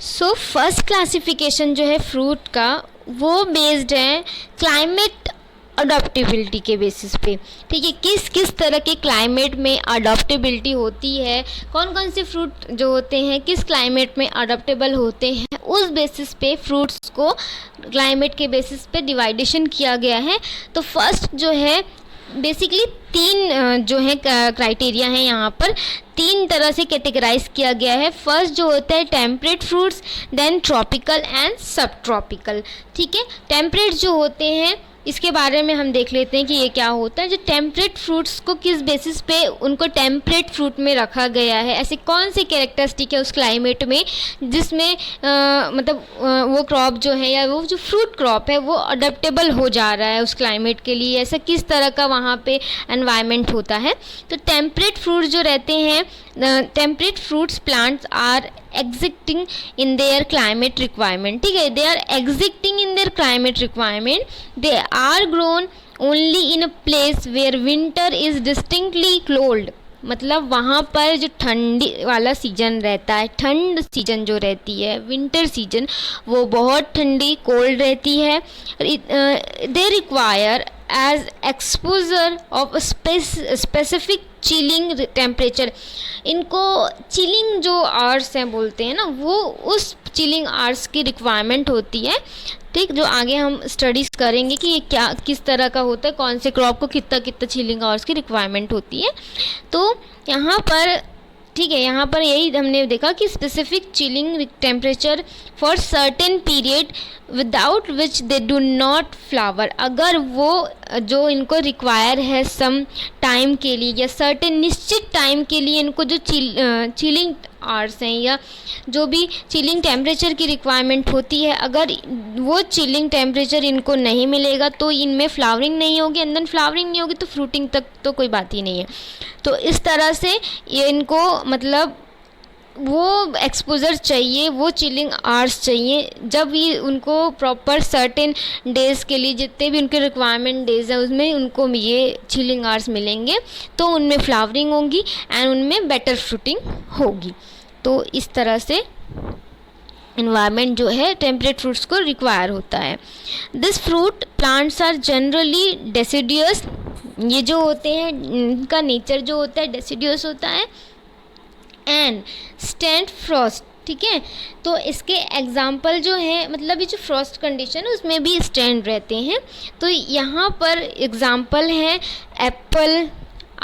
So first classification जो है fruit का वो बेस्ड है क्लाइमेट अडॉप्टेबिलिटी के बेसिस पे। ठीक है, किस किस तरह के क्लाइमेट में अडॉप्टेबिलिटी होती है, कौन कौन से फ्रूट जो होते हैं किस क्लाइमेट में अडॉप्टेबल होते हैं, उस बेसिस पे फ्रूट्स को क्लाइमेट के बेसिस पे डिवाइडेशन किया गया है। तो फर्स्ट जो है बेसिकली तीन जो है क्राइटेरिया हैं, यहाँ पर तीन तरह से कैटेगराइज किया गया है। फर्स्ट जो होता है temperate fruits, then tropical and sub tropical. ठीक है, टेम्परेट जो होते हैं इसके बारे में हम देख लेते हैं कि ये क्या होता है। जो टेम्परेट फ्रूट्स को किस बेसिस पे उनको टेम्परेट फ्रूट में रखा गया है, ऐसे कौन से कैरेक्टरिस्टिक है उस क्लाइमेट में जिसमें वो क्रॉप जो है या वो जो फ्रूट क्रॉप है वो अडेप्टेबल हो जा रहा है उस क्लाइमेट के लिए, ऐसा किस तरह का वहाँ पे एनवायरनमेंट होता है। तो टेम्परेट फ्रूट जो रहते हैं, temperate fruits plants are existing in their climate requirement. ठीक है, they are existing in their climate requirement, they are grown only in a place where winter is distinctly cold. मतलब वहाँ पर जो ठंडी वाला सीजन रहता है, ठंड सीजन जो रहती है विंटर सीजन, वो बहुत ठंडी कोल्ड रहती है। They require as exposure of specific chilling temperature. इनको चिलिंग जो आवर्स हैं बोलते हैं ना, वो उस चिलिंग आवर्स की रिक्वायरमेंट होती है। ठीक, जो आगे हम स्टडीज़ करेंगे कि ये क्या किस तरह का होता है, कौन से क्रॉप को कितना कितना चिलिंग आवर्स की रिक्वायरमेंट होती है। तो यहाँ पर ठीक है, यहाँ पर यही हमने देखा कि specific chilling temperature for certain period without which they do not flower. अगर वो जो इनको रिक्वायर है सम टाइम के लिए या सर्टेन निश्चित टाइम के लिए इनको जो चिलिंग आवर्स हैं या जो भी चिलिंग टेम्परेचर की रिक्वायरमेंट होती है, अगर वो चिलिंग टेम्परेचर इनको नहीं मिलेगा तो इनमें फ्लावरिंग नहीं होगी, अंदर फ्लावरिंग नहीं होगी तो फ्रूटिंग तक तो कोई बात ही नहीं है। तो इस तरह से ये इनको मतलब वो एक्सपोजर चाहिए, वो चिलिंग आवर्स चाहिए, जब ये उनको प्रॉपर सर्टेन डेज़ के लिए जितने भी उनके रिक्वायरमेंट डेज़ हैं उसमें उनको ये चिलिंग आवर्स मिलेंगे तो उनमें फ्लावरिंग होगी एंड उनमें बेटर फ्रूटिंग होगी। तो इस तरह से इन्वायरमेंट जो है टेम्परेट फ्रूट्स को रिक्वायर होता है। This fruit plants are generally deciduous. ये जो होते हैं इनका नेचर जो होता है डेसिडियस होता है एंड स्टैंड फ्रॉस्ट। ठीक है, तो इसके एग्जाम्पल जो है मतलब ये जो फ्रॉस्ट कंडीशन है उसमें भी स्टैंड रहते हैं। तो यहाँ पर एग्जाम्पल है एप्पल,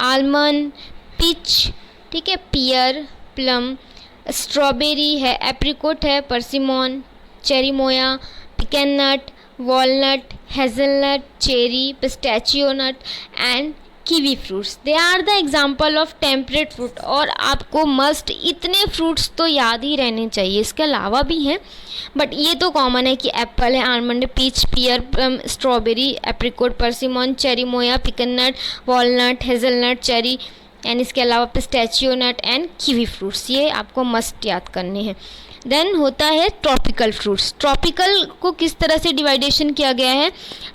आलमंड, पीच, ठीक है, पियर, प्लम, स्ट्रॉबेरी है, एप्रिकॉट है, persimmon, cherimoya, pecan nut, walnut, hazelnut, cherry, pistachio nut and kiwi fruits. They are the example of temperate fruit. और आपको मस्ट इतने फ्रूट्स तो याद ही रहने चाहिए, इसके अलावा भी हैं बट ये तो कॉमन है कि एप्पल है, आलमंड है, peach, pear, plum, strawberry, apricot, persimmon, cherimoya, pecan nut, walnut, hazelnut, cherry and इसके अलावा pistachio nut and kiwi fruits, ये आपको मस्ट याद करने हैं। देन होता है ट्रॉपिकल फ्रूट्स। ट्रॉपिकल को किस तरह से डिवाइडेशन किया गया है,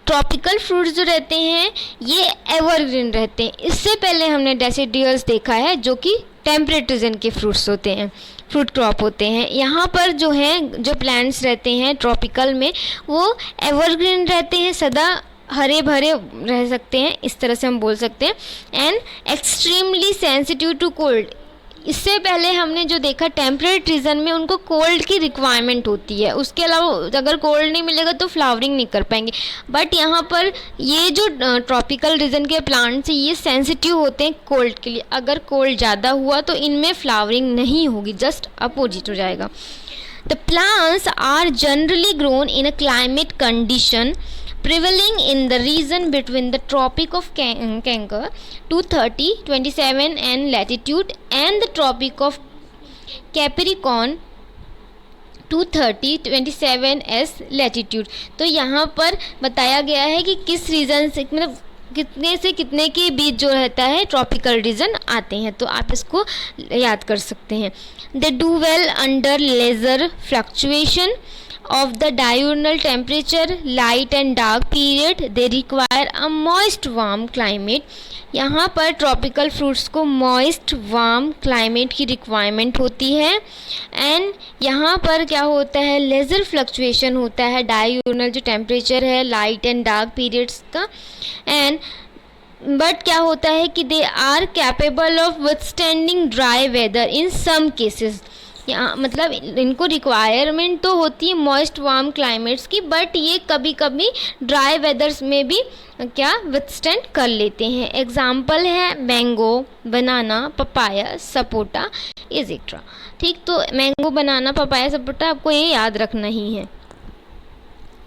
ट्रॉपिकल फ्रूट्स जो रहते हैं ये एवरग्रीन रहते हैं। इससे पहले हमने डेसिडियस देखा है जो कि टेम्परेट रीजन के फ्रूट्स होते हैं, फ्रूट क्रॉप होते हैं। यहाँ पर जो हैं जो प्लांट्स रहते हैं ट्रॉपिकल में वो एवरग्रीन रहते हैं, सदा हरे भरे रह सकते हैं, इस तरह से हम बोल सकते हैं। And extremely sensitive to cold. इससे पहले हमने जो देखा टेम्परेट रीजन में उनको कोल्ड की रिक्वायरमेंट होती है, उसके अलावा अगर कोल्ड नहीं मिलेगा तो फ्लावरिंग नहीं कर पाएंगे। बट यहाँ पर ये जो ट्रॉपिकल रीजन के प्लांट्स हैं ये सेंसिटिव होते हैं कोल्ड के लिए। अगर कोल्ड ज़्यादा हुआ तो इनमें फ्लावरिंग नहीं होगी, जस्ट अपोजिट हो जाएगा। The plants are generally grown in a climate condition prevailing in the region between the Tropic of Cancer 230-27 and latitude and the Tropic of Capricorn 230-27 as latitude। तो यहाँ पर बताया गया है कि किस रीजन से मतलब कितने से कितने के बीच जो रहता है ट्रॉपिकल रीजन आते हैं, तो आप इसको याद कर सकते हैं। They do well under larger fluctuation of the diurnal temperature, light and dark period, they require a moist warm climate. यहाँ पर ट्रॉपिकल फ्रूट्स को मॉइस्ट वार्म क्लाइमेट की रिक्वायरमेंट होती है। एंड यहाँ पर क्या होता है, लेजर फ्लक्चुएशन होता है डायurnal जो टेम्परेचर है, लाइट एंड डार्क पीरियड्स का। एंड बट क्या होता है कि they are capable of withstanding dry weather in some cases. यहाँ मतलब इनको रिक्वायरमेंट तो होती है मॉइस्ट वार्म क्लाइमेट्स की, बट ये कभी कभी ड्राई वेदर्स में भी क्या विथस्टैंड कर लेते हैं। एग्जाम्पल है मैंगो, बनाना, पपाया, सपोटा एसेट्रा। ठीक, तो मैंगो, बनाना, पपाया, सपोटा आपको ये याद रखना ही है।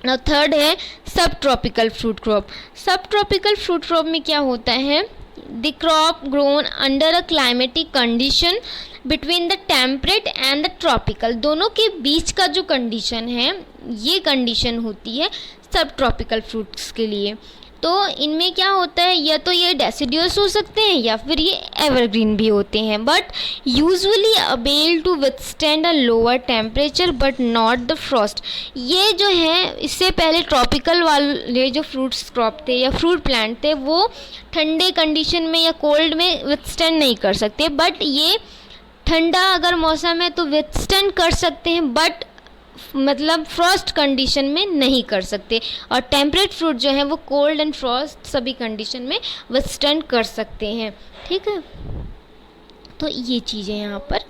नाउ थर्ड है सब ट्रॉपिकल फ्रूट क्रॉप। सब ट्रॉपिकल फ्रूट क्रॉप में क्या होता है, the crop grown under a climatic condition between the temperate and the tropical. दोनों के बीच का जो कंडीशन है, ये कंडीशन होती है सब ट्रॉपिकल फ्रूट्स के लिए। तो इनमें क्या होता है, या तो ये डेसिडियस हो सकते हैं या फिर ये एवरग्रीन भी होते हैं, but usually able to withstand a lower temperature but not the frost. ये जो है, इससे पहले ट्रॉपिकल वाले जो फ्रूट्स क्रॉप थे या फ्रूट प्लांट थे, वो ठंडे कंडीशन में या कोल्ड में विथस्टैंड नहीं कर सकते, बट ये ठंडा अगर मौसम है तो विथस्टैंड कर सकते हैं, बट मतलब फ्रॉस्ट कंडीशन में नहीं कर सकते। और टेम्परेट फ्रूट जो है वो कोल्ड एंड फ्रॉस्ट सभी कंडीशन में विथस्टैंड कर सकते हैं। ठीक है, तो ये चीज़ें यहाँ पर,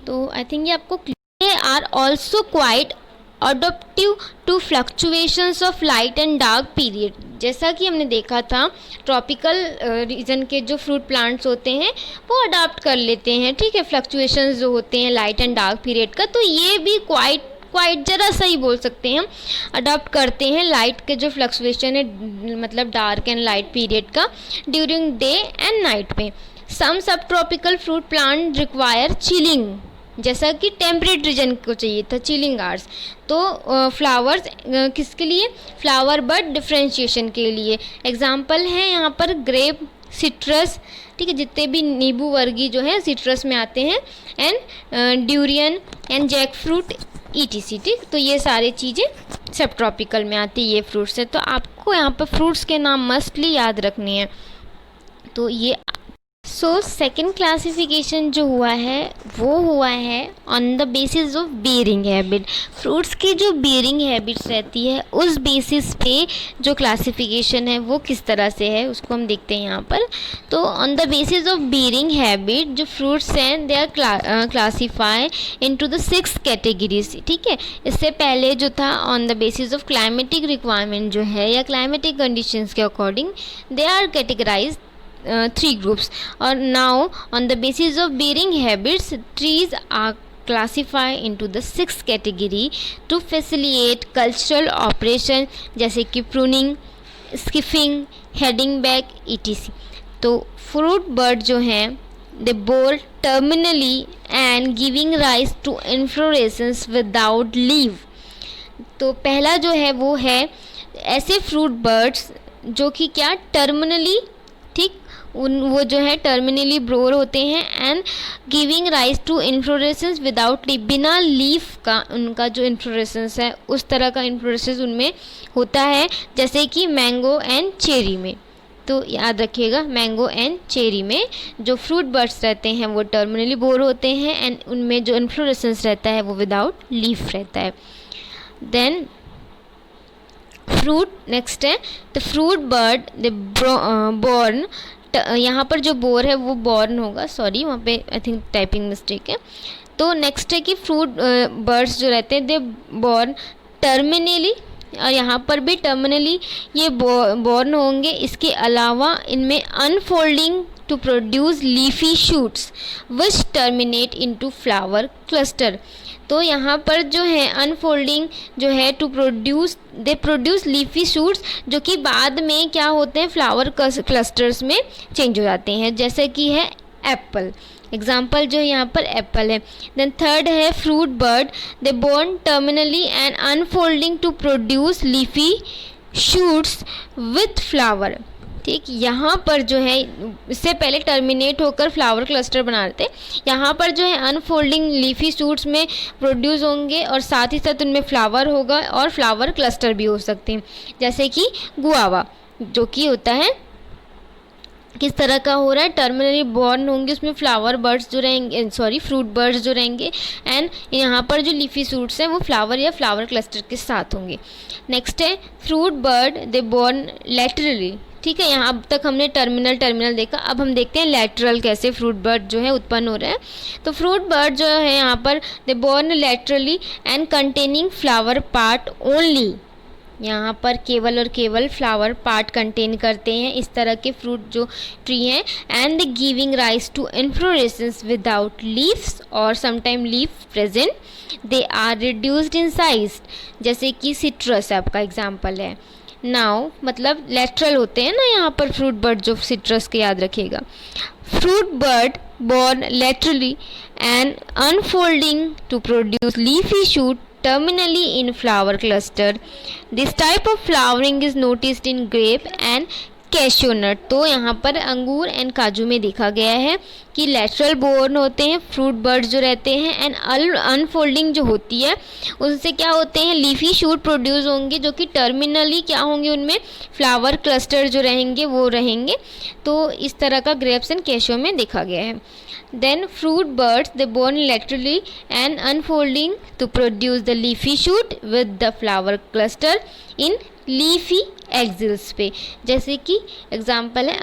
तो आई थिंक ये आपको क्लियर। Are also quite adoptive to fluctuations of light and dark period. जैसा कि हमने देखा था, ट्रॉपिकल रीजन के जो फ्रूट प्लांट्स होते हैं वो अडॉप्ट कर लेते हैं, ठीक है, फ्लक्चुएशंस जो होते हैं लाइट एंड डार्क पीरियड का। तो ये भी क्वाइट ज़रा सा ही बोल सकते हैं हम, अडॉप्ट करते हैं लाइट के जो फ्लक्चुएशन है, मतलब डार्क एंड लाइट पीरियड का ड्यूरिंग डे एंड नाइट में। सम सब tropical fruit plant require chilling, जैसा कि टेम्परेट रीजन को चाहिए था चिलिंग आवर्स। तो फ्लावर्स किसके लिए, फ्लावर बड डिफ्रेंशिएशन के लिए। एग्जाम्पल है यहाँ पर ग्रेप, सिट्रस, ठीक है, जितने भी नींबू वर्गीय जो है सिट्रस में आते हैं, and durian and jack fruit ETC। ठीक, तो ये सारी चीज़ें सब ट्रॉपिकल में आती है, ये फ्रूट्स है। तो आपको यहाँ पर फ्रूट्स के नाम मस्टली याद रखने हैं। तो ये सेकंड क्लासिफिकेशन जो हुआ है वो हुआ है on the basis of bearing habit. Fruits की जो बेयरिंग हैबिट्स रहती है उस बेसिस पे जो क्लासिफिकेशन है वो किस तरह से है उसको हम देखते हैं यहाँ पर। तो on the basis of bearing habit जो फ्रूट्स हैं they are classify into the 6 categories. ठीक है, इससे पहले जो था on the basis of climatic requirement जो है या क्लाइमेटिक कंडीशंस के according they are categorise 3 groups, or now on the basis of bearing habits trees are classified into the 6th category to facilitate cultural operation जैसे कि pruning, skiffing, heading back etc। तो fruit bird जो हैं they bore terminally and giving rise to inflorescence without leaf। तो पहला जो है वो है ऐसे फ्रूट बर्ड्स जो कि क्या टर्मिनली, ठीक, वो जो है टर्मिनली ब्रोर होते हैं and giving rise to inflorescence without leaf. बिना लीफ का उनका जो इन्फ्लोरेसेंस है उस तरह का इन्फ्लोरेसेंस उनमें होता है, जैसे कि मैंगो एंड चेरी में। तो याद रखिएगा, मैंगो एंड चेरी में जो फ्रूट बर्ड्स रहते हैं वो टर्मिनली बोर होते हैं एंड उनमें जो इन्फ्लोरेसेंस रहता है वो विदाउट लीफ रहता है। देन फ्रूट नेक्स्ट है the fruit bird the born. यहाँ पर जो बोर है वो बॉर्न होगा, सॉरी वहाँ पे आई थिंक टाइपिंग मिस्टेक है। तो नेक्स्ट है कि फ्रूट बर्ड्स जो रहते हैं दे बॉर्न टर्मिनली, और यहाँ पर भी टर्मिनली ये बॉर्न होंगे। इसके अलावा इनमें unfolding to produce leafy shoots which terminate into flower cluster. तो यहाँ पर जो है अनफोल्डिंग जो है to produce they produce leafy shoots जो कि बाद में क्या होते हैं फ्लावर क्लस्टर्स में चेंज हो जाते हैं, जैसे कि है एप्पल। एग्जाम्पल जो यहाँ पर एप्पल है। देन थर्ड है fruit bud they borne terminally and unfolding to produce leafy shoots with flower. ठीक, यहाँ पर जो है इससे पहले टर्मिनेट होकर फ्लावर क्लस्टर बना रहे थे, यहाँ पर जो है अनफोल्डिंग लीफी शूट्स में प्रोड्यूस होंगे और साथ ही साथ उनमें फ्लावर होगा और फ्लावर क्लस्टर भी हो सकते हैं, जैसे कि गुआवा जो कि होता है किस तरह का हो रहा है, टर्मिनली बॉर्न होंगे, उसमें फ्लावर बर्ड्स जो रहेंगे, सॉरी फ्रूट बर्ड्स जो रहेंगे, एंड यहाँ पर जो लीफी सूट्स हैं वो फ्लावर या फ्लावर क्लस्टर के साथ होंगे। नेक्स्ट है फ्रूट बर्ड दे बॉर्न लैटरली। ठीक है, यहाँ अब तक हमने टर्मिनल देखा, अब हम देखते हैं लैटरल कैसे फ्रूट बर्ड जो है उत्पन्न हो रहा है। तो फ्रूट बर्ड जो है यहाँ पर they born laterally and containing flower part only, यहाँ पर केवल और केवल फ्लावर पार्ट कंटेन करते हैं इस तरह के फ्रूट जो ट्री हैं, and giving rise to inflorescence without leaves और sometime leaf present, they are reduced in size, जैसे कि सिट्रस आपका एग्जाम्पल है। नाउ मतलब लेटरल होते हैं ना यहाँ पर फ्रूट बर्ड जो सिट्रस के, याद रखिएगा। Fruit bird born laterally and unfolding to produce leafy shoot terminally in flower cluster. This type of flowering is noticed in grape and cashew nut. तो यहाँ पर अंगूर एंड काजू में देखा गया है कि लेटरल बोर्न होते हैं फ्रूट बर्ड्स जो रहते हैं, एंड अनफोल्डिंग जो होती है उनसे क्या होते हैं, लीफी शूट प्रोड्यूस होंगे जो कि टर्मिनली क्या होंगे, उनमें फ्लावर क्लस्टर जो रहेंगे वो रहेंगे। तो इस तरह का ग्रेप्स एंड कैशियो में देखा गया है। Then fruit birds they born laterally and unfolding to produce the leafy shoot with the flower cluster in leafy axils पे, जैसे कि एग्जाम्पल है